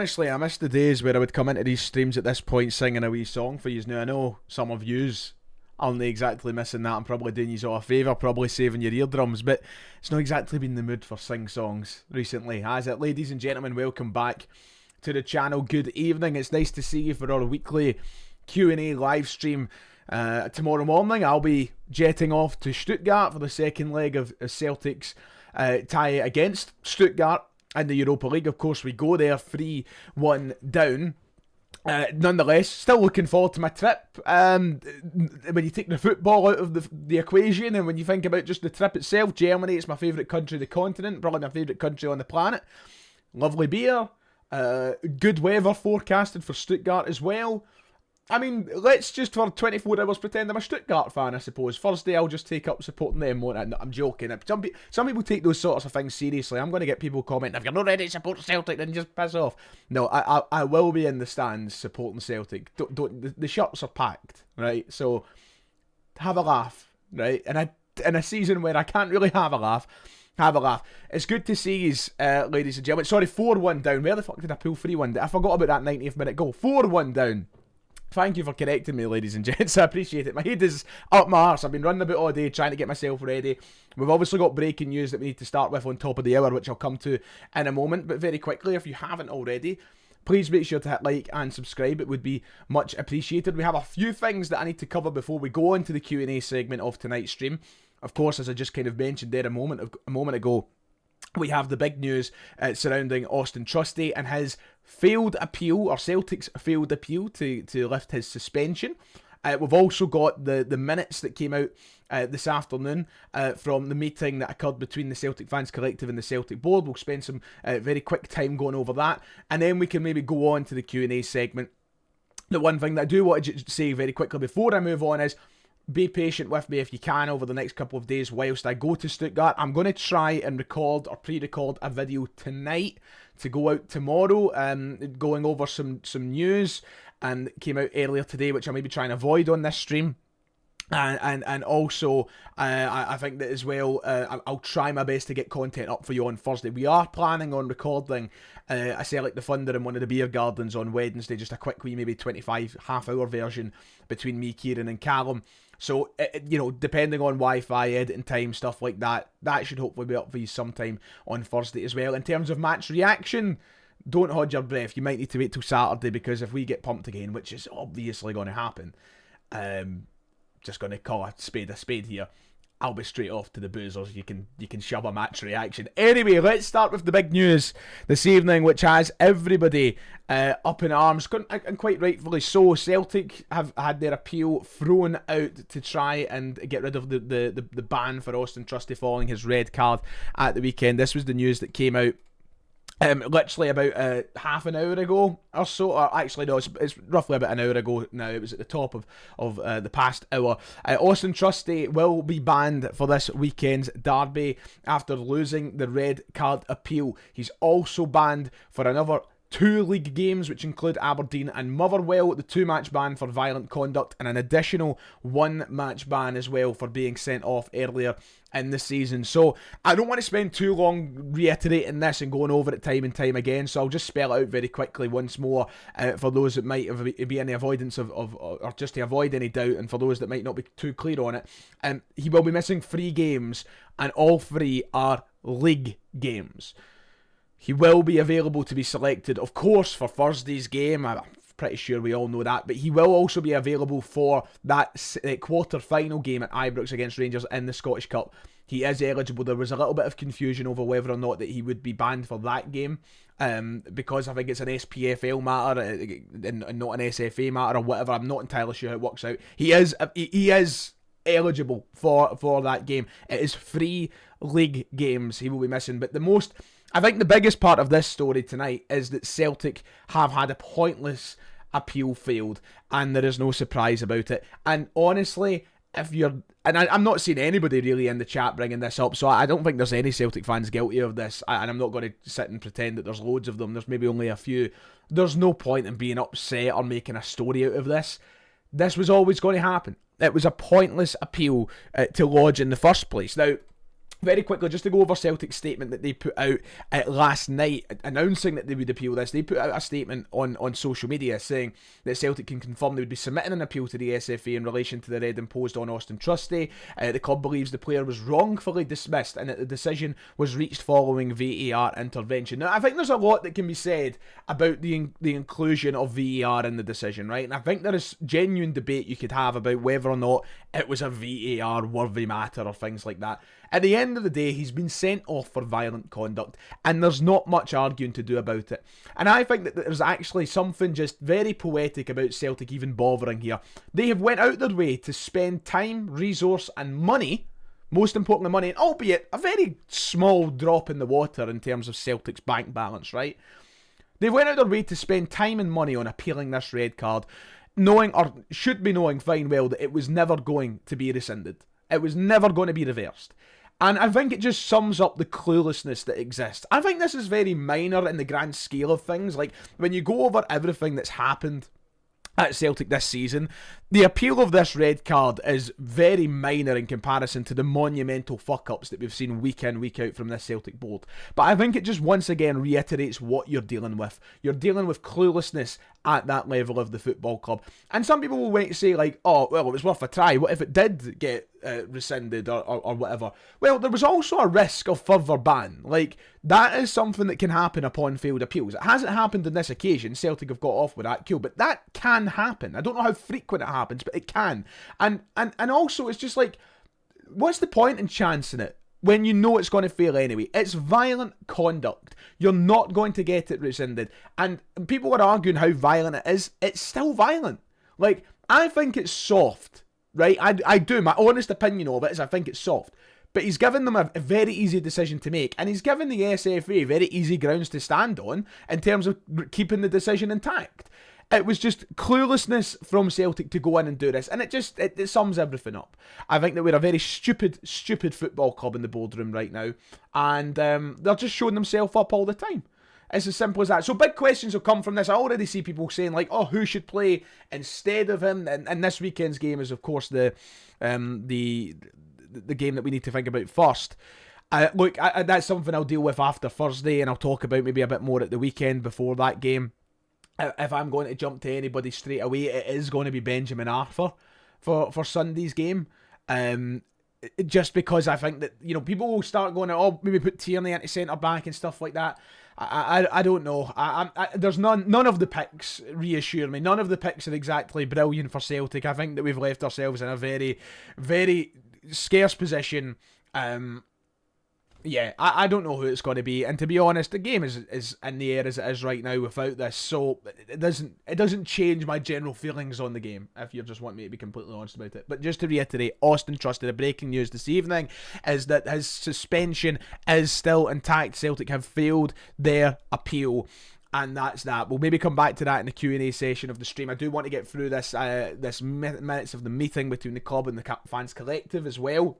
honestly, I miss the days where I would come into these streams at this point singing a wee song for yous. Now, I know some of yous aren't exactly missing that. I'm probably doing yous all a favour, probably saving your eardrums, but it's not exactly been the mood for sing songs recently, has it? Ladies and gentlemen, welcome back to the channel. Good evening. It's nice to see you for our weekly Q&A live stream. Tomorrow morning, I'll be jetting off to Stuttgart for the second leg of Celtic's tie against Stuttgart in the Europa League. Of course, we go there 3-1 down. Nonetheless, still looking forward to my trip. When you take the football out of the equation, and when you think about just the trip itself, Germany, it's my favourite country of the continent, probably my favourite country on the planet. Lovely beer, good weather forecasted for Stuttgart as well. I mean, let's just for 24 hours pretend I'm a Stuttgart fan, I suppose. Thursday I'll just take up supporting them. I'm joking. Some people take those sorts of things seriously. I'm going to get people commenting, if you're not ready to support Celtic, then just piss off. No, I will be in the stands supporting Celtic. The shirts are packed, right? So, have a laugh, right? And in a season where I can't really have a laugh, It's good to see you, ladies and gentlemen. Sorry, 4-1 down. Where the fuck did I pull 3-1? I forgot about that 90th minute goal. 4-1 down. Thank you for correcting me, ladies and gents. I appreciate it. My head is up my arse. I've been running about all day trying to get myself ready. We've obviously got breaking news that we need to start with on top of the hour, which I'll come to in a moment. But very quickly, if you haven't already, please make sure to hit like and subscribe. It would be much appreciated. We have a few things that I need to cover before we go into the Q&A segment of tonight's stream. Of course, as I just kind of mentioned there a moment ago, we have the big news surrounding Austin Trusty and his failed appeal, or Celtic's failed appeal to lift his suspension. We've also got the minutes that came out this afternoon from the meeting that occurred between the Celtic Fans Collective and the Celtic Board. We'll spend some very quick time going over that, and then we can maybe go on to the Q&A segment. The one thing that I do want to say very quickly before I move on is, be patient with me if you can over the next couple of days whilst I go to Stuttgart. I'm going to try and record or pre-record a video tonight to go out tomorrow, going over some news and came out earlier today, which I may be trying to avoid on this stream. And also, I think that as well, I'll try my best to get content up for you on Thursday. We are planning on recording a Celtic the Thunder in one of the beer gardens on Wednesday, just a quick wee, maybe 25 half-hour version between me, Kieran and Callum. So, you know, depending on Wi-Fi, editing time, stuff like that, that should hopefully be up for you sometime on Thursday as well. In terms of match reaction, don't hold your breath. You might need to wait till Saturday, because if we get pumped again, which is obviously going to happen, just going to call a spade here, I'll be straight off to the boozers. You can shove a match reaction. Anyway, let's start with the big news this evening, which has everybody up in arms, and quite rightfully so. Celtic have had their appeal thrown out to try and get rid of the ban for Austin Trusty following his red card at the weekend. This was the news that came out literally about half an hour ago or so, or actually no, it's roughly about an hour ago now. It was at the top of the past hour. Austin Trusty will be banned for this weekend's derby after losing the red card appeal. He's also banned for another 2 league games, which include Aberdeen and Motherwell, the 2-match ban for violent conduct, and an additional 1-match ban as well for being sent off earlier in the season. So I don't want to spend too long reiterating this and going over it time and time again, so I'll just spell it out very quickly once more for those that might be any avoidance of or just to avoid any doubt, and for those that might not be too clear on it. He will be missing 3 games, and all 3 are league games. He will be available to be selected, of course, for Thursday's game. I'm pretty sure we all know that. But he will also be available for that quarter-final game at Ibrox against Rangers in the Scottish Cup. He is eligible. There was a little bit of confusion over whether or not that he would be banned for that game, because I think it's an SPFL matter and not an SFA matter or whatever. I'm not entirely sure how it works out. He is eligible for that game. It is 3 league games he will be missing. But I think the biggest part of this story tonight is that Celtic have had a pointless appeal failed, and there is no surprise about it. And honestly, I'm not seeing anybody really in the chat bringing this up, so I don't think there's any Celtic fans guilty of this, and I'm not going to sit and pretend that there's loads of them. There's maybe only a few. There's no point in being upset or making a story out of this. This was always going to happen. It was a pointless appeal to lodge in the first place. Now, Very quickly, just to go over Celtic's statement that they put out last night announcing that they would appeal this. They put out a statement on social media saying that Celtic can confirm they would be submitting an appeal to the SFA in relation to the red imposed on Austin Trusty. The club believes the player was wrongfully dismissed and that the decision was reached following VAR intervention. Now, I think there's a lot that can be said about the inclusion of VAR in the decision, right? And I think there is genuine debate you could have about whether or not it was a VAR worthy matter or things like that. At the end of the day, he's been sent off for violent conduct, and there's not much arguing to do about it. And I think that there's actually something just very poetic about Celtic even bothering here. They have went out their way to spend time, resource, and money, most importantly money, and albeit a very small drop in the water in terms of Celtic's bank balance, right? They went out their way to spend time and money on appealing this red card, knowing, or should be knowing fine well, that it was never going to be rescinded. It was never going to be reversed. And I think it just sums up the cluelessness that exists. I think this is very minor in the grand scale of things. Like, when you go over everything that's happened at Celtic this season, the appeal of this red card is very minor in comparison to the monumental fuck-ups that we've seen week in, week out from this Celtic board. But I think it just once again reiterates what you're dealing with. You're dealing with cluelessness at that level of the football club. And some people will wait to say, like, oh, well, it was worth a try. What if it did get rescinded or whatever? Well, there was also a risk of further ban. Like, that is something that can happen upon failed appeals. It hasn't happened on this occasion. Celtic have got off with that, cool, but that can happen. I don't know how frequent it happens, but it can. And also, it's just like, what's the point in chancing it when you know it's going to fail anyway? It's violent conduct. You're not going to get it rescinded. And people are arguing how violent it is. It's still violent. Like, I think it's soft, right? I do. My honest opinion of it is I think it's soft. But he's given them a very easy decision to make. And he's given the SFA very easy grounds to stand on in terms of keeping the decision intact. It was just cluelessness from Celtic to go in and do this. And it sums everything up. I think that we're a very stupid football club in the boardroom right now. And they're just showing themselves up all the time. It's as simple as that. So big questions will come from this. I already see people saying, like, oh, who should play instead of him? And this weekend's game is, of course, the game that we need to think about first. Look, that's something I'll deal with after Thursday, and I'll talk about maybe a bit more at the weekend before that game. If I'm going to jump to anybody straight away, it is going to be Benjamin Arthur for Sunday's game. Just because I think that, you know, people will start going, oh, maybe put Tierney into centre back and stuff like that. I don't know. There's none of the picks reassure me. None of the picks are exactly brilliant for Celtic. I think that we've left ourselves in a very, very scarce position. Yeah, I don't know who it's going to be, and to be honest, the game is in the air as it is right now without this, so it doesn't change my general feelings on the game, if you just want me to be completely honest about it. But just to reiterate, Austin Trusty, the breaking news this evening is that his suspension is still intact. Celtic have failed their appeal. And that's that. We'll maybe come back to that in the Q&A session of the stream. I do want to get through this minutes of the meeting between the club and the fans collective as well,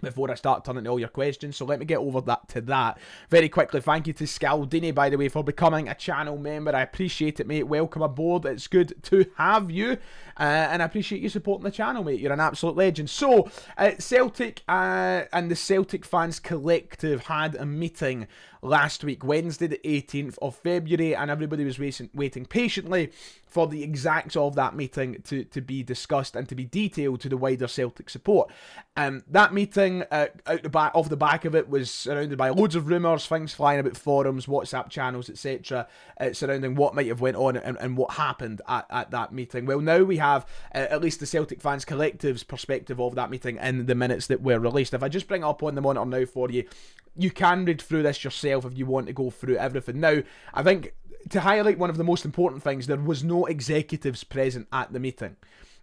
before I start turning to all your questions. So let me get over to that very quickly. Thank you to Scaldini, by the way, for becoming a channel member. I appreciate it, mate. Welcome aboard. It's good to have you. And I appreciate you supporting the channel, mate. You're an absolute legend. So, Celtic and the Celtic Fans Collective had a meeting last week, Wednesday the 18th of February, and everybody was waiting patiently for the exacts of that meeting to be discussed and to be detailed to the wider Celtic support. That meeting, off the back of it, was surrounded by loads of rumours, things flying about forums, WhatsApp channels, etc., surrounding what might have went on and what happened at that meeting. Well, now we have at least the Celtic Fans Collective's perspective of that meeting in the minutes that were released. If I just bring it up on the monitor now for you, you can read through this yourself if you want to go through everything. Now, I think to highlight one of the most important things, there was no executives present at the meeting.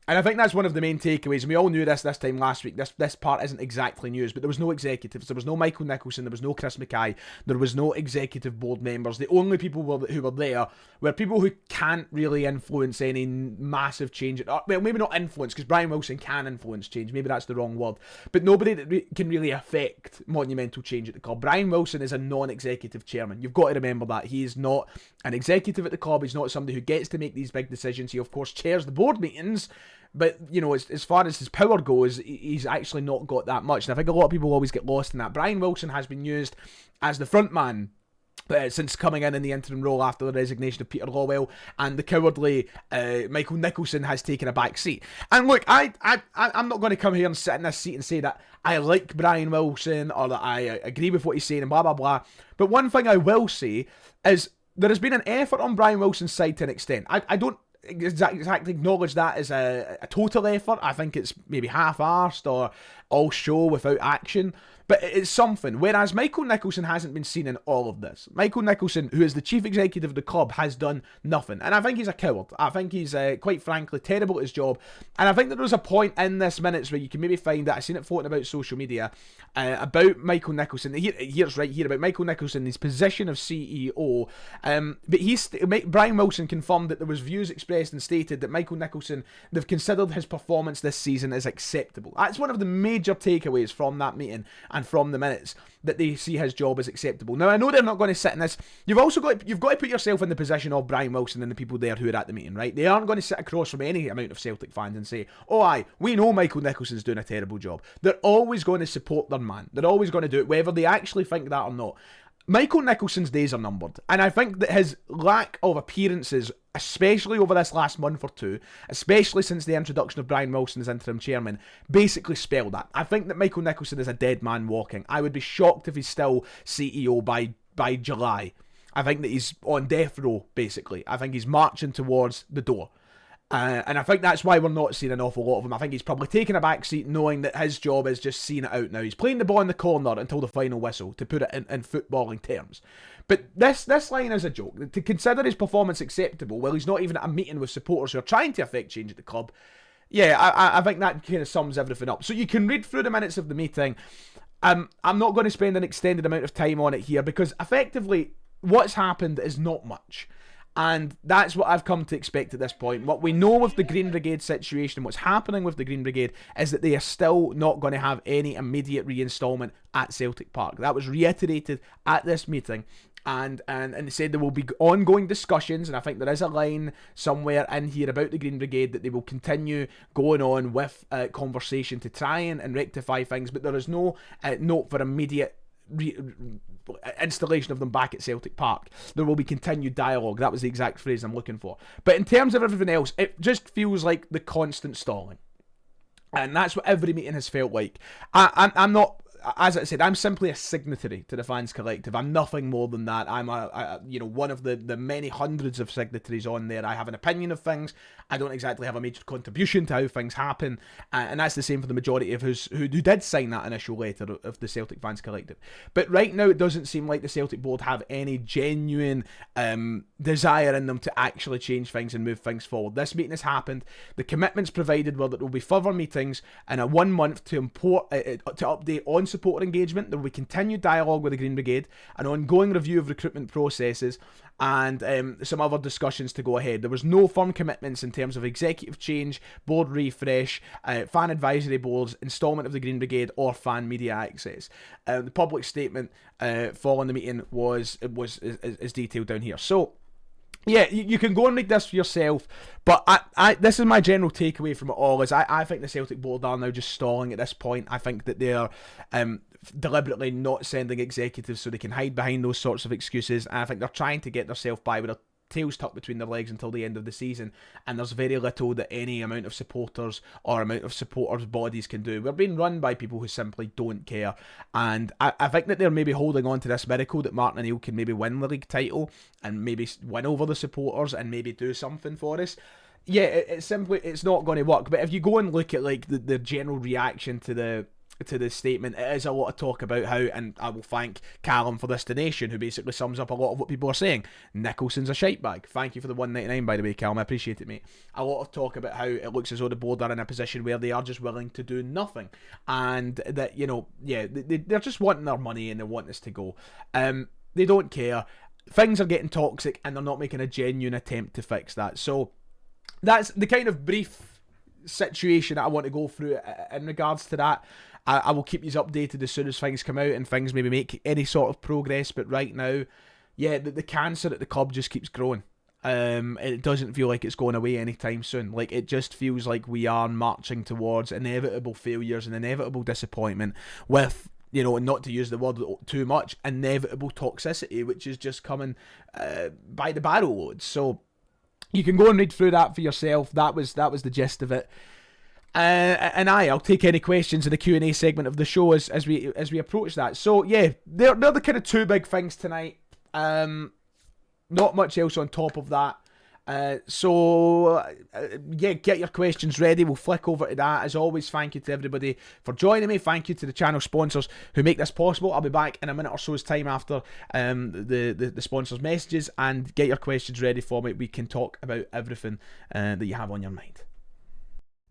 And I think that's one of the main takeaways. And we all knew this time last week. This part isn't exactly news, but there was no executives. There was no Michael Nicholson. There was no Chris Mackay. There was no executive board members. The only people who were there were people who can't really influence any massive change. Well, maybe not influence, because Brian Wilson can influence change. Maybe that's the wrong word. But nobody that can really affect monumental change at the club. Brian Wilson is a non-executive chairman. You've got to remember that. He is not an executive at the club. He's not somebody who gets to make these big decisions. He, of course, chairs the board meetings, But, you know, as far as his power goes, he's actually not got that much. And I think a lot of people always get lost in that. Brian Wilson has been used as the front man since coming in the interim role after the resignation of Peter Lawwell, and the cowardly Michael Nicholson has taken a back seat. And look, I'm not going to come here and sit in this seat and say that I like Brian Wilson or that I agree with what he's saying and blah, blah, blah. But one thing I will say is there has been an effort on Brian Wilson's side to an extent. I don't exactly acknowledge that as a total effort. I think it's maybe half-arsed or all show without action. But it's something. Whereas Michael Nicholson hasn't been seen in all of this. Michael Nicholson, who is the chief executive of the club, has done nothing. And I think he's a coward. I think he's, quite frankly, terrible at his job. And I think that there was a point in this minutes where you can maybe find that, I've seen it floating about social media, about Michael Nicholson. Here's right here about Michael Nicholson, his position of CEO. But Brian Wilson confirmed that there was views expressed and stated that Michael Nicholson, they've considered his performance this season as acceptable. That's one of the major takeaways from that meeting and from the minutes, that they see his job as acceptable. Now, I know they're not going to sit in this. You've got to put yourself in the position of Brian Wilson and the people there who are at the meeting, right? They aren't going to sit across from any amount of Celtic fans and say, oh aye, we know Michael Nicholson's doing a terrible job. They're always going to support their man. They're always going to do it, whether they actually think that or not. Michael Nicholson's days are numbered, and I think that his lack of appearances, especially over this last month or two, especially since the introduction of Brian Wilson as interim chairman, basically spell that. I think that Michael Nicholson is a dead man walking. I would be shocked if he's still CEO by July. I think that he's on death row, basically. I think he's marching towards the door. And I think that's why we're not seeing an awful lot of him. I think he's probably taking a back seat knowing that his job is just seeing it out now. He's playing the ball in the corner until the final whistle, to put it in footballing terms. But this line is a joke. To consider his performance acceptable while he's not even at a meeting with supporters who are trying to affect change at the club, yeah, I think that kind of sums everything up. So you can read through the minutes of the meeting. I'm not going to spend an extended amount of time on it here because effectively what's happened is not much. And that's what I've come to expect at this point. What we know with the Green Brigade situation, what's happening with the Green Brigade, is that they are still not going to have any immediate reinstalment at Celtic Park. That was reiterated at this meeting. And they said there will be ongoing discussions, and I think there is a line somewhere in here about the Green Brigade that they will continue going on with conversation to try and rectify things, but there is no note for immediate installation of them back at Celtic Park. There will be continued dialogue. That was the exact phrase I'm looking for. But in terms of everything else, it just feels like the constant stalling. And that's what every meeting has felt like. I'm not, as I said, I'm simply a signatory to the Fans Collective. I'm nothing more than that. I'm one of the many hundreds of signatories on there. I have an opinion of things. I don't exactly have a major contribution to how things happen, and that's the same for the majority of who did sign that initial letter of the Celtic Fans Collective. But right now, it doesn't seem like the Celtic board have any genuine desire in them to actually change things and move things forward. This meeting has happened. The commitments provided were that there will be further meetings in a 1 month to update on supporter engagement. There will be continued dialogue with the Green Brigade, an ongoing review of recruitment processes, and some other discussions to go ahead. There was no firm commitments in terms of executive change, board refresh, fan advisory boards, instalment of the Green Brigade, or fan media access. The public statement following the meeting was detailed down here. So yeah, you can go and read this for yourself, but this is my general takeaway from it all, is I think the Celtic board are now just stalling at this point. I think that they're deliberately not sending executives so they can hide behind those sorts of excuses, and I think they're trying to get themselves by with their tails tucked between their legs until the end of the season, and there's very little that any amount of supporters or amount of supporters' bodies can do. We're being run by people who simply don't care, and I think that they're maybe holding on to this miracle that Martin O'Neill can maybe win the league title and maybe win over the supporters and maybe do something for us. Yeah, it's not going to work. But if you go and look at like the general reaction to the statement, it is a lot of talk about how, and I will thank Callum for this donation, who basically sums up a lot of what people are saying. Nicholson's a shite bag. Thank you for the $1.99, by the way, Callum. I appreciate it, mate. A lot of talk about how it looks as though the board are in a position where they are just willing to do nothing, and that, they're just wanting their money and they want this to go. They don't care. Things are getting toxic, and they're not making a genuine attempt to fix that. So that's the kind of brief situation that I want to go through in regards to that. I will keep you updated as soon as things come out and things maybe make any sort of progress. But right now, yeah, the cancer at the club just keeps growing. It doesn't feel like it's going away anytime soon. Like, it just feels like we are marching towards inevitable failures and inevitable disappointment with, you know, and not to use the word too much, inevitable toxicity, which is just coming by the barrel loads. So you can go and read through that for yourself. That was the gist of it. And I'll take any questions in the Q&A segment of the show as we approach that. So yeah, they're the kind of two big things tonight. Not much else on top of that. Yeah, get your questions ready. We'll flick over to that. As always, thank you to everybody for joining me. Thank you to the channel sponsors who make this possible. I'll be back in a minute or so's time after the sponsors' messages, and get your questions ready for me. We can talk about everything that you have on your mind.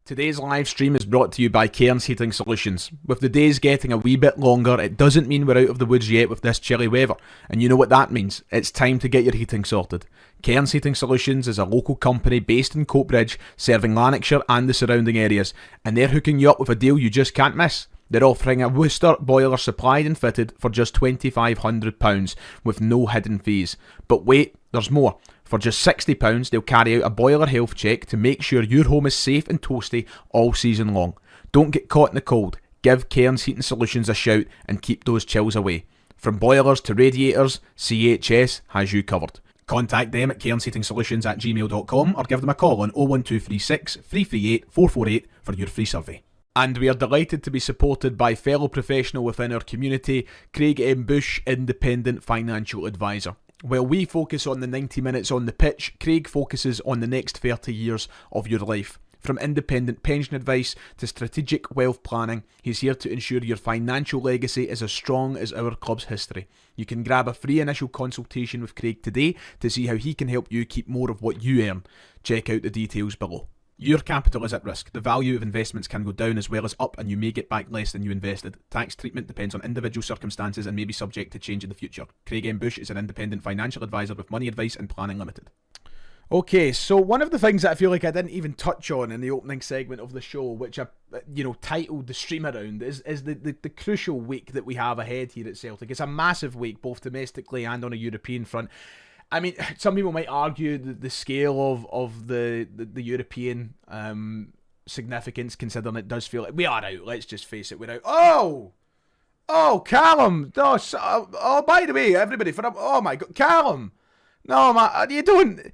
Today's live stream is brought to you by Cairns Heating Solutions. With the days getting a wee bit longer, it doesn't mean we're out of the woods yet with this chilly weather. And you know what that means. It's time to get your heating sorted. Cairns Heating Solutions is a local company based in Coatbridge, serving Lanarkshire and the surrounding areas. And they're hooking you up with a deal you just can't miss. They're offering a Worcester boiler supplied and fitted for just £2,500 with no hidden fees. But wait, there's more. For just £60, they'll carry out a boiler health check to make sure your home is safe and toasty all season long. Don't get caught in the cold. Give Cairns Heating Solutions a shout and keep those chills away. From boilers to radiators, CHS has you covered. Contact them at cairnsheatingsolutions@gmail.com or give them a call on 01236 338 448 for your free survey. And we are delighted to be supported by fellow professional within our community, Craig M. Bush, Independent Financial Advisor. While we focus on the 90 minutes on the pitch, Craig focuses on the next 30 years of your life. From independent pension advice to strategic wealth planning, he's here to ensure your financial legacy is as strong as our club's history. You can grab a free initial consultation with Craig today to see how he can help you keep more of what you earn. Check out the details below. Your capital is at risk. The value of investments can go down as well as up, and you may get back less than you invested. Tax treatment depends on individual circumstances and may be subject to change in the future. Craig M. Bush is an independent financial advisor with Money Advice and Planning Limited. Okay, so one of the things that I feel like I didn't even touch on in the opening segment of the show, which I, titled the stream around, is the crucial week that we have ahead here at Celtic. It's a massive week, both domestically and on a European front. I mean, some people might argue the scale of the European significance, considering it does feel like we are out. Let's just face it, we're out. Oh, Callum. Oh, by the way, everybody, oh my God, Callum. No, man, you don't.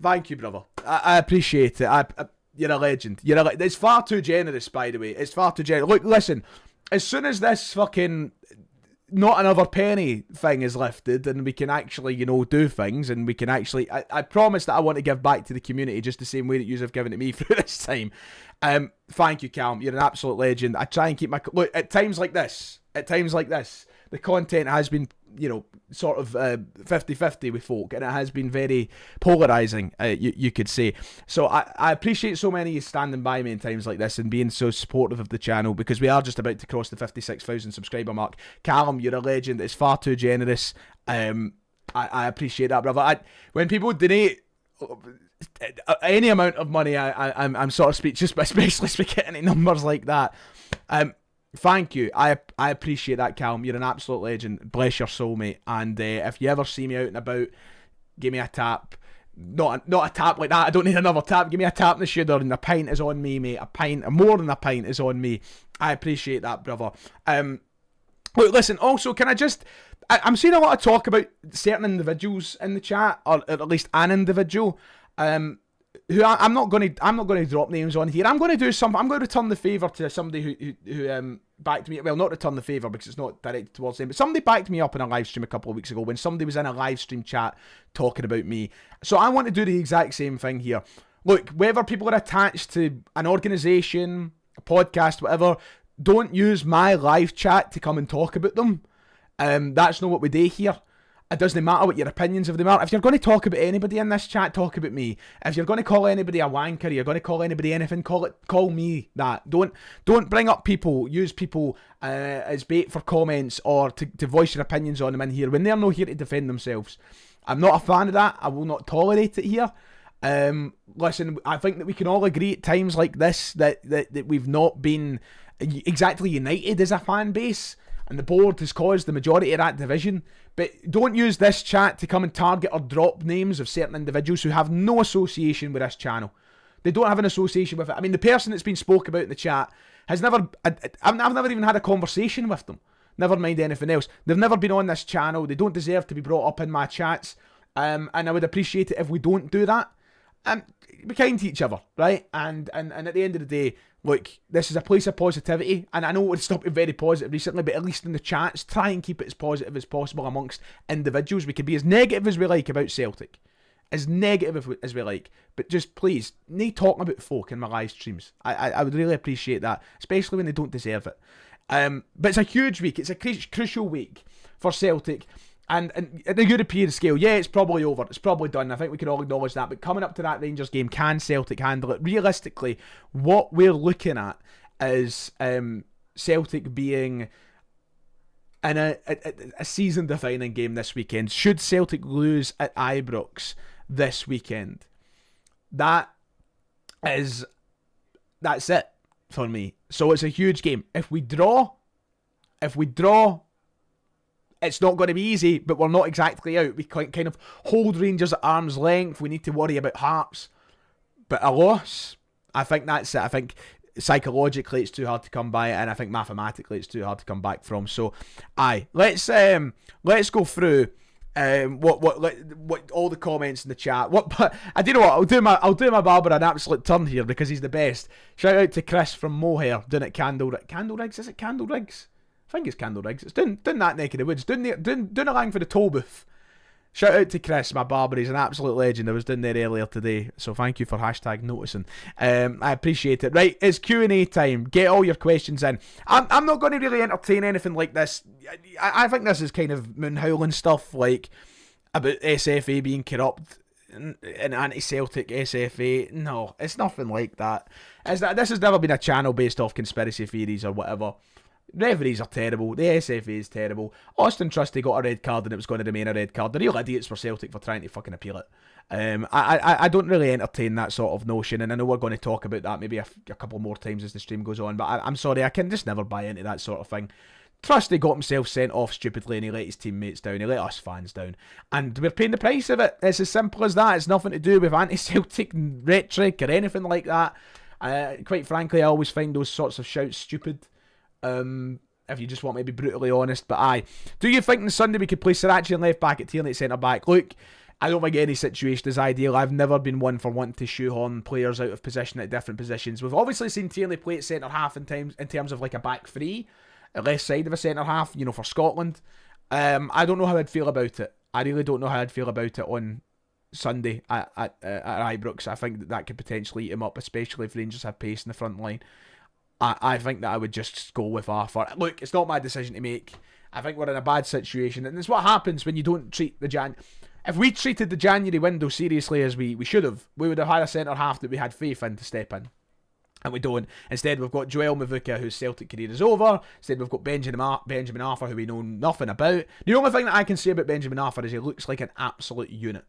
Thank you, brother. I appreciate it. You're a legend. It's far too generous, by the way. It's far too generous. Look, listen. As soon as this fucking not another penny thing is lifted and we can actually, do things, and we can actually, I promise that I want to give back to the community just the same way that you have given to me through this time. Thank you, Calum. You're an absolute legend. I try and keep my, look, at times like this, the content has been, sort of 50-50 with folk, and it has been very polarising, you could say. So I appreciate so many of you standing by me in times like this and being so supportive of the channel, because we are just about to cross the 56,000 subscriber mark. Callum, you're a legend. It's far too generous. I appreciate that, brother. When people donate any amount of money, I'm sort of speechless, but especially speaking any numbers like that. Thank you. I appreciate that, Calum. You're an absolute legend. Bless your soul, mate. And if you ever see me out and about, give me a tap. Not a tap like that. I don't need another tap. Give me a tap in the shoulder, and a pint is on me, mate. A pint, more than a pint, is on me. I appreciate that, brother. Look, listen. Also, can I just? I'm seeing a lot of talk about certain individuals in the chat, or at least an individual. Who I'm not going to drop names on here. I'm going to do something. I'm going to return the favour to somebody who backed me. Well, not return the favour because it's not directed towards them, but somebody backed me up in a live stream a couple of weeks ago when somebody was in a live stream chat talking about me. So I want to do the exact same thing here. Look, whether people are attached to an organisation, a podcast, whatever, don't use my live chat to come and talk about them. That's not what we do here. It doesn't matter what your opinions of them are. If you're going to talk about anybody in this chat, talk about me. If you're going to call anybody a wanker, you're going to call anybody anything, call me that. Don't bring up people, use people as bait for comments or to voice your opinions on them in here when they're not here to defend themselves. I'm not a fan of that. I will not tolerate it here. Listen, I think that we can all agree at times like this that we've not been exactly united as a fan base. and the board has caused the majority of that division. But don't use this chat to come and target or drop names of certain individuals who have no association with this channel. They don't have an association with it. I mean, the person that's been spoke about in the chat has never... I've never even had a conversation with them. Never mind anything else. They've never been on this channel. They don't deserve to be brought up in my chats. And I would appreciate it if we don't do that. Be kind to each other, right? And at the end of the day, look, this is a place of positivity, and I know it's stopped being very positive recently, but at least in the chats, try and keep it as positive as possible amongst individuals. We can be as negative as we like about Celtic, as negative as we like, but just please, no talking about folk in my live streams. I would really appreciate that, especially when they don't deserve it. But it's a huge week. It's a crucial week for Celtic. And at the European scale, yeah, it's probably over. It's probably done. I think we can all acknowledge that. But coming up to that Rangers game, can Celtic handle it? Realistically, what we're looking at is Celtic being in a season-defining game this weekend. Should Celtic lose at Ibrox this weekend, that's it for me. So it's a huge game. If we draw, it's not going to be easy, but we're not exactly out. We kind of hold Rangers at arm's length. We need to worry about Hearts. But a loss, I think that's it. I think psychologically it's too hard to come by, and I think mathematically it's too hard to come back from. So, let's go through what all the comments in the chat. But I do know what I'll do my barber an absolute turn here because he's the best. Shout out to Chris from Mohair doing it Candle Rigs. Is it Candle Rigs? I think it's Candle Rigs. It's doing that neck of the woods. Doing a line for the toll booth. Shout out to Chris, my barber. He's an absolute legend. I was doing there earlier today. So thank you for hashtag noticing. I appreciate it. Right, it's Q&A time. Get all your questions in. I'm not going to really entertain anything like this. I think this is kind of moonhowling stuff, like about SFA being corrupt and anti-Celtic SFA. No, it's nothing like that. This has never been a channel based off conspiracy theories or whatever. Referees are terrible. The SFA is terrible. Austin Trusty got a red card and it was going to remain a red card. The real idiots were Celtic for trying to fucking appeal it. I don't really entertain that sort of notion, and I know we're going to talk about that maybe a couple more times as the stream goes on, but I'm sorry, I can just never buy into that sort of thing. Trusty got himself sent off stupidly and he let his teammates down. He let us fans down. And we're paying the price of it. It's as simple as that. It's nothing to do with anti-Celtic rhetoric or anything like that. Quite frankly, I always find those sorts of shouts stupid. If you just want me to be brutally honest. But do you think on Sunday we could play Sriracha and left back at Tierney at centre back? Look, I don't think any situation is ideal. I've never been one for wanting to shoehorn players out of position at different positions. We've obviously seen Tierney play at centre half in terms of like a back three, at left side of a centre half, for Scotland. I don't know how I'd feel about it. I really don't know how I'd feel about it on Sunday at Ibrox. I think that could potentially eat him up, especially if Rangers have pace in the front line. I think that I would just go with Arthur. Look, it's not my decision to make. I think we're in a bad situation, and it's what happens when you don't treat the If we treated the January window seriously as we should have, we would have had a centre half that we had faith in to step in. And we don't. Instead, we've got Joel Mavuka, whose Celtic career is over. Instead, we've got Benjamin Arthur, who we know nothing about. The only thing that I can say about Benjamin Arthur is he looks like an absolute unit.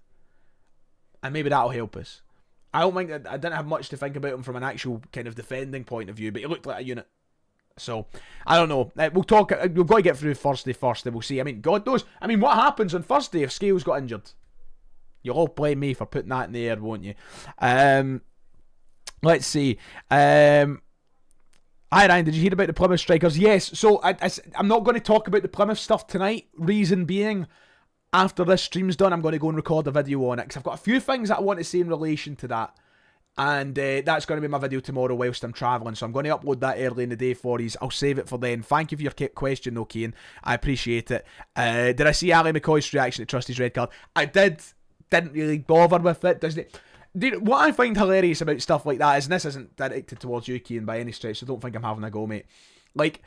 And maybe that'll help us. I don't think I didn't have much to think about him from an actual kind of defending point of view, but he looked like a unit. So, I don't know. We'll talk. We've got to get through Thursday first, and we'll see. I mean, God knows. I mean, what happens on Thursday if Scales got injured? You'll all blame me for putting that in the air, won't you? Let's see. Hi, Ryan. Did you hear about the Plymouth strikers? Yes. So, I'm not going to talk about the Plymouth stuff tonight. Reason being, after this stream's done, I'm going to go and record a video on it, because I've got a few things that I want to say in relation to that. And that's going to be my video tomorrow whilst I'm travelling. So I'm going to upload that early in the day for you. I'll save it for then. Thank you for your question though, Cian. I appreciate it. Did I see Ali McCoy's reaction to Trusty's red card? I did. Didn't really bother with it, doesn't it? Dude, what I find hilarious about stuff like that is, and this isn't directed towards you, Cian, by any stretch, so don't think I'm having a go, mate. Like,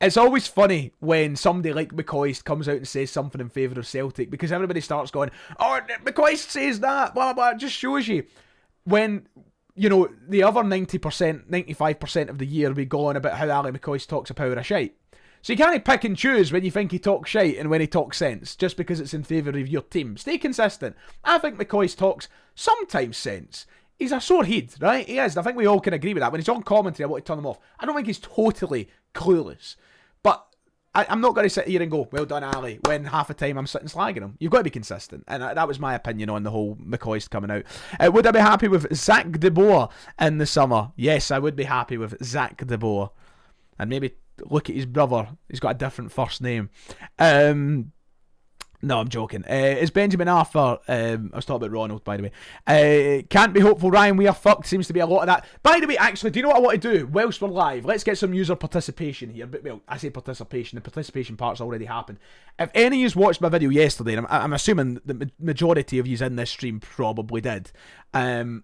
it's always funny when somebody like McCoy comes out and says something in favour of Celtic, because everybody starts going, oh, McCoy says that, blah, blah, blah. It just shows you when, the other 90%, 95% of the year we go on about how Ali McCoy talks a power of shite. So you can't pick and choose when you think he talks shite and when he talks sense, just because it's in favour of your team. Stay consistent. I think McCoy talks sometimes sense. He's a sore head, right? He is. I think we all can agree with that. When he's on commentary, I want to turn him off. I don't think he's totally clueless. But I'm not going to sit here and go, well done, Ali, when half the time I'm sitting slagging him. You've got to be consistent. And that was my opinion on the whole McCoist coming out. Would I be happy with Zach De Boer in the summer? Yes, I would be happy with Zach De Boer. And maybe look at his brother. He's got a different first name. No, I'm joking. Is Benjamin Arthur, I was talking about Ronald, by the way. Can't be hopeful, Ryan, we are fucked. Seems to be a lot of that. By the way, actually, do you know what I want to do? Whilst we're live, let's get some user participation here. But, well, I say participation. The participation part's already happened. If any of you watched my video yesterday, and I'm assuming the majority of you in this stream probably did, I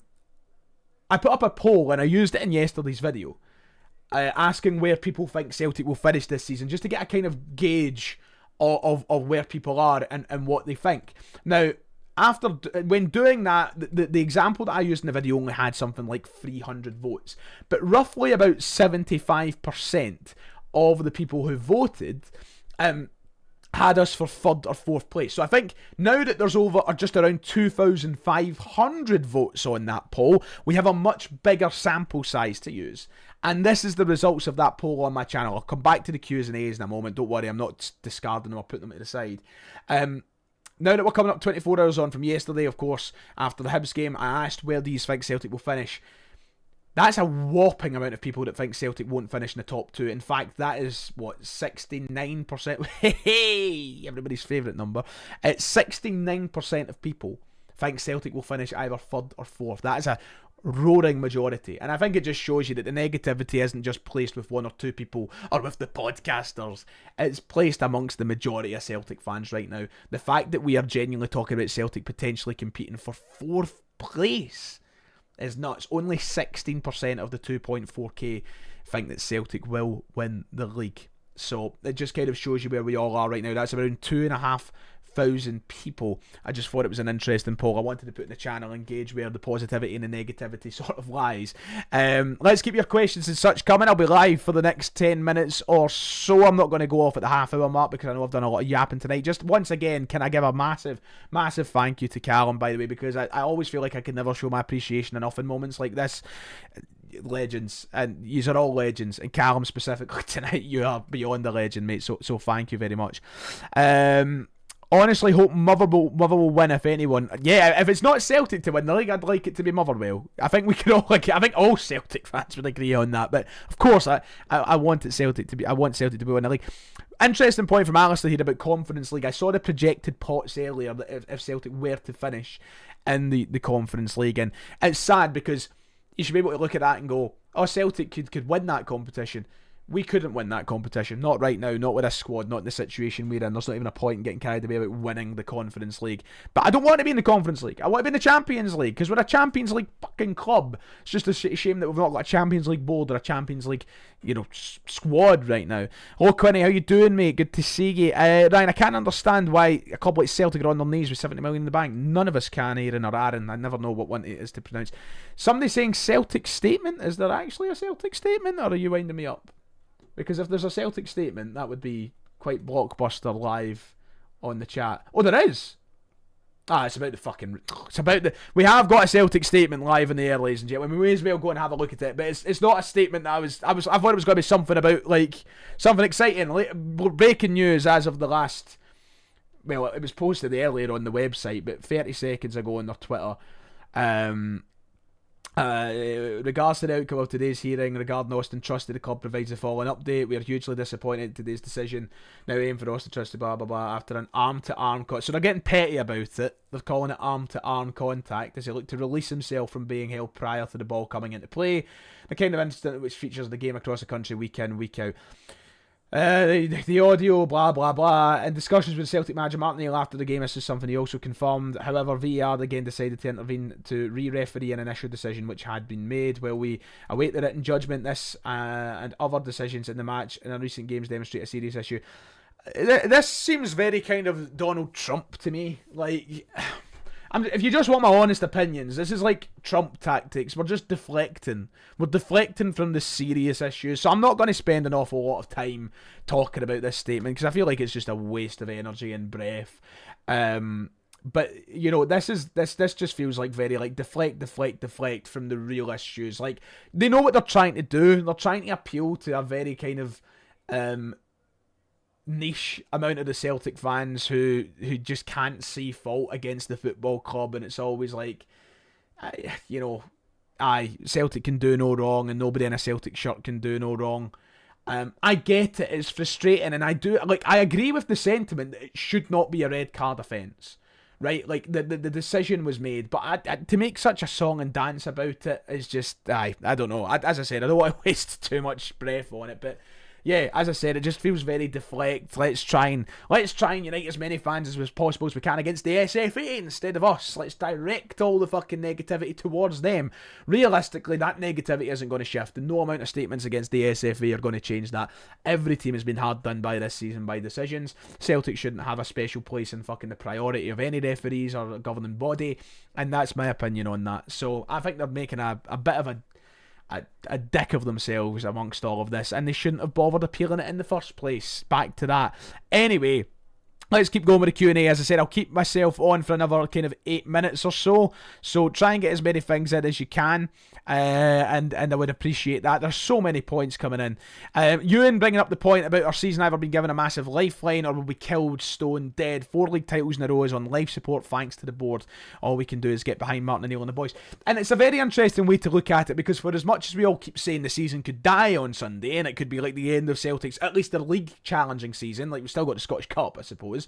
put up a poll, and I used it in yesterday's video, asking where people think Celtic will finish this season, just to get a kind of gauge of where people are and what they think. Now, when doing that, the example that I used in the video only had something like 300 votes, but roughly about 75% of the people who voted had us for 3rd or 4th place. So I think now that there's just around 2,500 votes on that poll, we have a much bigger sample size to use. And this is the results of that poll on my channel. I'll come back to the Q's and A's in a moment. Don't worry, I'm not discarding them or putting them to the side. Now that we're coming up 24 hours on from yesterday, of course, after the Hibs game, I asked where do you think Celtic will finish. That's a whopping amount of people that think Celtic won't finish in the top 2. In fact, that is, 69%? Hey, everybody's favourite number. It's 69% of people think Celtic will finish either 3rd or 4th. That is a roaring majority, and I think it just shows you that the negativity isn't just placed with 1 or 2 people or with the podcasters. It's placed amongst the majority of Celtic fans right now. The fact that we are genuinely talking about Celtic potentially competing for 4th place is nuts. Only 16% of the 2.4k think that Celtic will win the league. So it just kind of shows you where we all are right now. That's around 2,500 people. I just thought it was an interesting poll. I wanted to put in the channel and gauge where the positivity and the negativity sort of lies. Let's keep your questions and such coming. I'll be live for the next 10 minutes or so. I'm not going to go off at the half-hour mark because I know I've done a lot of yapping tonight. Just once again, can I give a massive thank you to Callum, by the way, because I always feel like I can never show my appreciation enough in moments like this. Legends, and yous are all legends, and Callum specifically tonight, you are beyond a legend, mate, so thank you very much. Honestly hope Motherwell will win, if anyone. Yeah, if it's not Celtic to win the league, I'd like it to be Motherwell. I think we can all I think all Celtic fans would agree on that, but of course I want Celtic to be in the league. Interesting point from Alistair here about Conference League. I saw the projected pots earlier that if Celtic were to finish in the Conference League, and it's sad because you should be able to look at that and go, oh, Celtic could win that competition. We couldn't win that competition. Not right now, not with this squad, not in the situation we're in. There's not even a point in getting carried away about winning the Conference League. But I don't want to be in the Conference League. I want to be in the Champions League, because we're a Champions League fucking club. It's just a shame that we've not got a Champions League board or a Champions League, squad right now. Hello, Quinny, how you doing, mate? Good to see you. Ryan, I can't understand why a club like Celtic are on their knees with 70 million in the bank. None of us can, Aaron or Aaron. I never know what one it is to pronounce. Somebody saying Celtic statement. Is there actually a Celtic statement, or are you winding me up? Because if there's a Celtic statement, that would be quite blockbuster live on the chat. Oh, there is! It's about the we have got a Celtic statement live in the air, ladies and gentlemen. We may as well go and have a look at it. But it's not a statement that I thought it was going to be something about, like, something exciting. Breaking news as of the last, well, it was posted earlier on the website, but 30 seconds ago on their Twitter. Regards to the outcome of today's hearing regarding Austin Trusty, the club provides the following update. We are hugely disappointed in today's decision. Now aim for Austin Trusty, blah blah blah, after an arm-to-arm so they're getting petty about it. They're calling it arm-to-arm contact as he looked to release himself from being held prior to the ball coming into play. The kind of incident which features the game across the country week in, week out. The audio, blah blah blah. In discussions with Celtic manager Martin Neal after the game, this is something he also confirmed. However, VAR again decided to intervene to re-referee an initial decision which had been made. While we await the written judgment, this and other decisions in the match in recent games demonstrate a serious issue. This seems very kind of Donald Trump to me. Like, if you just want my honest opinions, this is like Trump tactics. We're just deflecting. We're deflecting from the serious issues. So I'm not going to spend an awful lot of time talking about this statement because I feel like it's just a waste of energy and breath. But this just feels like very like deflect from the real issues. Like, they know what they're trying to do. They're trying to appeal to a very kind of niche amount of the Celtic fans who just can't see fault against the football club, and it's always like, Celtic can do no wrong, and nobody in a Celtic shirt can do no wrong. I get it, it's frustrating, and I agree with the sentiment that it should not be a red card offence, right? Like, the decision was made, but to make such a song and dance about it is just, I don't know. As I said, I don't want to waste too much breath on it, but yeah, as I said, it just feels very deflect. Let's try and unite as many fans as possible as we can against the SFA instead of us. Let's direct all the fucking negativity towards them. Realistically, that negativity isn't going to shift, and no amount of statements against the SFA are going to change that. Every team has been hard done by this season by decisions. Celtic shouldn't have a special place in fucking the priority of any referees or governing body, and that's my opinion on that. So I think they're making a bit of a dick of themselves amongst all of this, and they shouldn't have bothered appealing it in the first place. Back to that. Anyway, let's keep going with the Q&A. As I said, I'll keep myself on for another kind of 8 minutes or so. So try and get as many things in as you can. And I would appreciate that. There's so many points coming in. Ewan bringing up the point about our season either been given a massive lifeline or will be killed, stone dead. 4 league titles in a row is on life support thanks to the board. All we can do is get behind Martin O'Neill and the boys. And it's a very interesting way to look at it, because for as much as we all keep saying the season could die on Sunday and it could be like the end of Celtic's, at least their league challenging season, like we've still got the Scottish Cup, I suppose.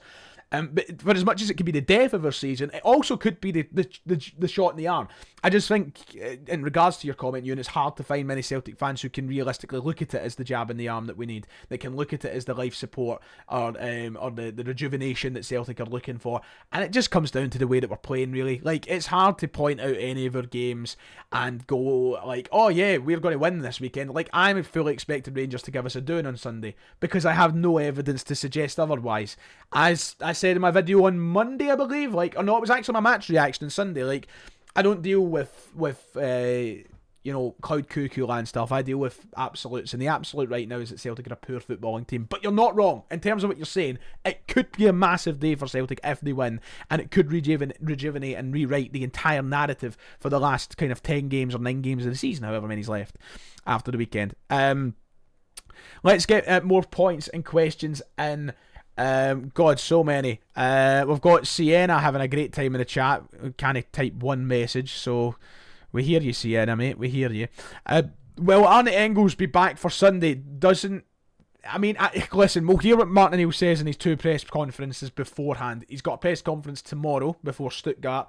But for as much as it could be the death of our season, it also could be the shot in the arm. I just think, in regards to your comment, Ewan, it's hard to find many Celtic fans who can realistically look at it as the jab in the arm that we need, that can look at it as the life support or the rejuvenation that Celtic are looking for. And it just comes down to the way that we're playing, really. Like, it's hard to point out any of our games and go like, oh yeah, we're going to win this weekend. Like, I'm fully expecting Rangers to give us a doing on Sunday, because I have no evidence to suggest otherwise. As I said in my video on Monday, I believe, like, or no, it was actually my match reaction on Sunday. Like, I don't deal with cloud cuckoo land stuff. I deal with absolutes, and the absolute right now is that Celtic are a poor footballing team. But you're not wrong in terms of what you're saying. It could be a massive day for Celtic if they win, and it could rejuvenate and rewrite the entire narrative for the last kind of 10 games or 9 games of the season, however many's left after the weekend. Let's get more points and questions in. God, so many. We've got Sienna having a great time in the chat. Can't type one message, so we hear you, Sienna, mate. We hear you. Will Arne Engels be back for Sunday? Listen, we'll hear what Martin O'Neill says in his 2 press conferences beforehand. He's got a press conference tomorrow before Stuttgart,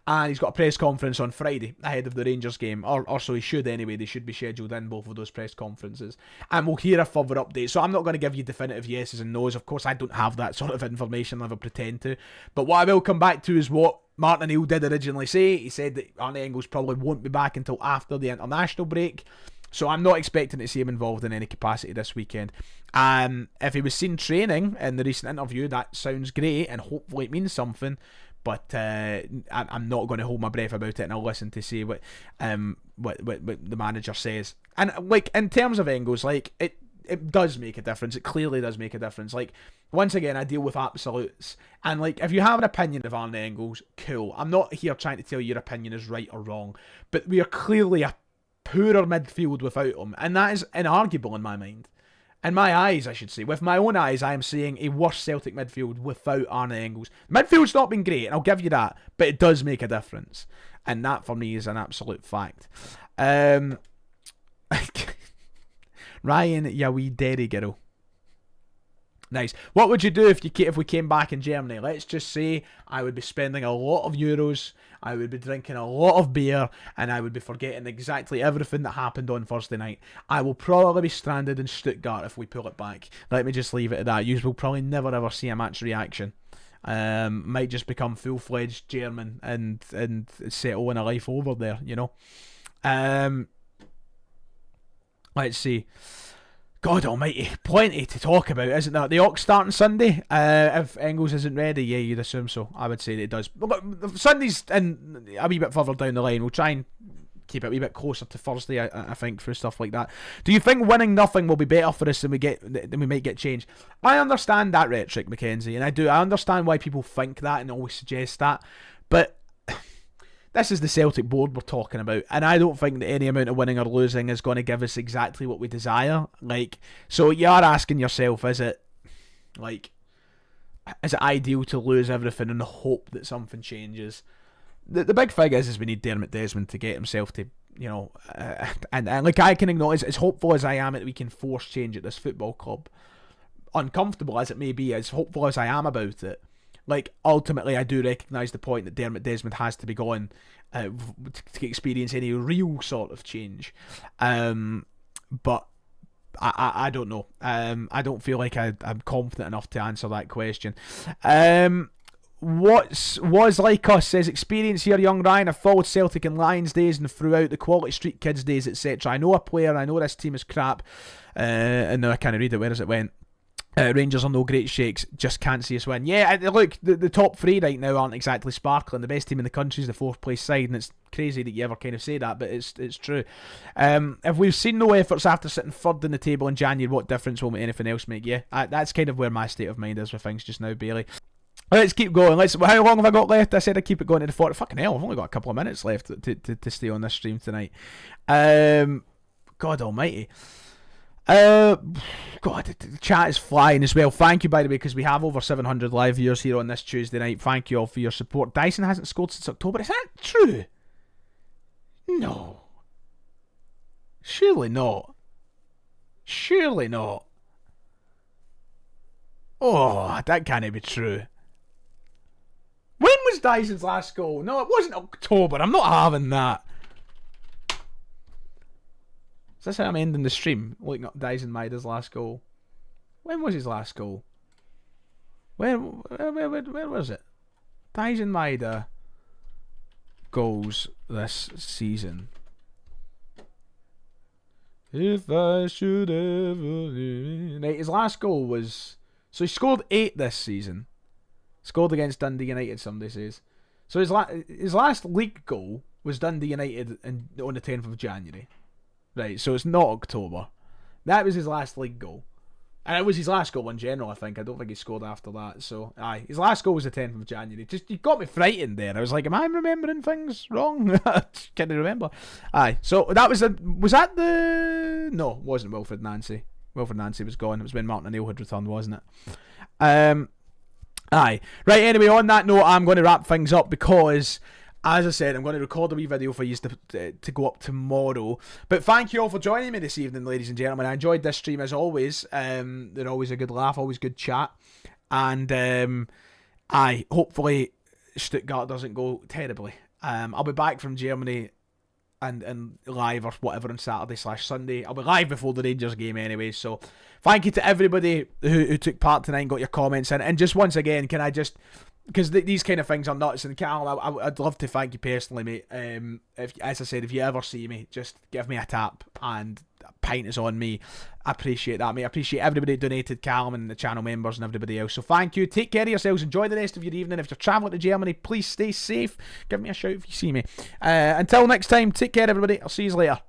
and he's got a press conference on Friday ahead of the Rangers game, or so he should anyway. They should be scheduled in, both of those press conferences, and we'll hear a further update. So I'm not going to give you definitive yeses and nos. Of course, I don't have that sort of information. I never pretend to. But what I will come back to is what Martin O'Neill did originally say. He said that Arne Engels probably won't be back until after the international break. So I'm not expecting to see him involved in any capacity this weekend. If he was seen training in the recent interview, that sounds great, and hopefully it means something. But I'm not going to hold my breath about it, and I'll listen to see what the manager says. And like, in terms of Engels, like, it does make a difference. It clearly does make a difference. Like, once again, I deal with absolutes, and like, if you have an opinion of Arne Engels, cool. I'm not here trying to tell you your opinion is right or wrong, but we are clearly a poorer midfield without him, and that is inarguable in my mind. In my eyes, I should say. With my own eyes, I am seeing a worse Celtic midfield without Arne Engels. Midfield's not been great, and I'll give you that, but it does make a difference. And that, for me, is an absolute fact. Ryan, ya wee dairy girl. Nice. What would you do if we came back in Germany? Let's just say I would be spending a lot of euros, I would be drinking a lot of beer, and I would be forgetting exactly everything that happened on Thursday night. I will probably be stranded in Stuttgart if we pull it back. Let me just leave it at that. You will probably never ever see a match reaction. Might just become full-fledged German and settle in a life over there, you know. Let's see. God almighty, plenty to talk about, isn't there? The Ox starting Sunday, if Engels isn't ready, yeah, you'd assume so. I would say that it does. But Sunday's in a wee bit further down the line. We'll try and keep it a wee bit closer to Thursday, I think, for stuff like that. Do you think winning nothing will be better for us than we might get changed? I understand that rhetoric, Mackenzie, and I do. I understand why people think that and always suggest that, but this is the Celtic board we're talking about, and I don't think that any amount of winning or losing is going to give us exactly what we desire. Like, so you are asking yourself, is it Like, is it ideal to lose everything and hope that something changes? The big thing is we need Dermot Desmond to get himself to, and like I can acknowledge, as hopeful as I am that we can force change at this football club, uncomfortable as it may be, as hopeful as I am about it, like, ultimately I do recognise the point that Dermot Desmond has to be gone to experience any real sort of change. But I don't know. I don't feel like I'm confident enough to answer that question. Was like us says, experience here, young Ryan. I've followed Celtic in Lions days and throughout the Quality Street Kids days, etc. I know a player, I know this team is crap, and now I can't read it. Where has it went? Rangers are no great shakes, just can't see us win. Yeah, look, the top three right now aren't exactly sparkling. The best team in the country is the 4th place side, and it's crazy that you ever kind of say that, but it's true. If we've seen no efforts after sitting 3rd in the table in January, what difference will anything else make? Yeah, that's kind of where my state of mind is with things just now, Bailey. Let's keep going. How long have I got left? I said I'd keep it going to the 40. Fucking hell, I've only got a couple of minutes left to stay on this stream tonight. God almighty. God, the chat is flying as well. Thank you, by the way, because we have over 700 live viewers here on this Tuesday night. Thank you all for your support. Dyson hasn't scored since October. Is that true? No. Surely not. Surely not. Oh, that can't be true. When was Dyson's last goal? No, it wasn't October. I'm not having that. Is this how I'm ending the stream? Looking up Dyson Maida's last goal. When was his last goal? Where was it? Dyson Maida goals this season. If I should ever... Right, his last goal was... So he scored 8 this season. Scored against Dundee United, somebody says. So his last league goal was Dundee United on the 10th of January. Right, so it's not October. That was his last league goal. And it was his last goal in general, I think. I don't think he scored after that. So, aye. His last goal was the 10th of January. Just, you got me frightened there. I was like, am I remembering things wrong? Can't remember. Aye. So, that was that the... No, it wasn't Wilfred Nancy. Wilfred Nancy was gone. It was when Martin O'Neill had returned, wasn't it? Aye. Right, anyway, on that note, I'm going to wrap things up because... As I said, I'm going to record a wee video for you to go up tomorrow. But thank you all for joining me this evening, ladies and gentlemen. I enjoyed this stream as always. They're always a good laugh, always good chat. And hopefully Stuttgart doesn't go terribly. I'll be back from Germany and live or whatever on Saturday/Sunday. I'll be live before the Rangers game anyway. So thank you to everybody who took part tonight and got your comments in. And just once again, can I just... Because these kind of things are nuts, and Cal, I'd love to thank you personally, mate. If, as I said, if you ever see me, just give me a tap, and a pint is on me. I appreciate that, mate. I appreciate everybody who donated, Callum and the channel members and everybody else. So thank you. Take care of yourselves. Enjoy the rest of your evening. If you're travelling to Germany, please stay safe. Give me a shout if you see me. Until next time, take care, everybody. I'll see you later.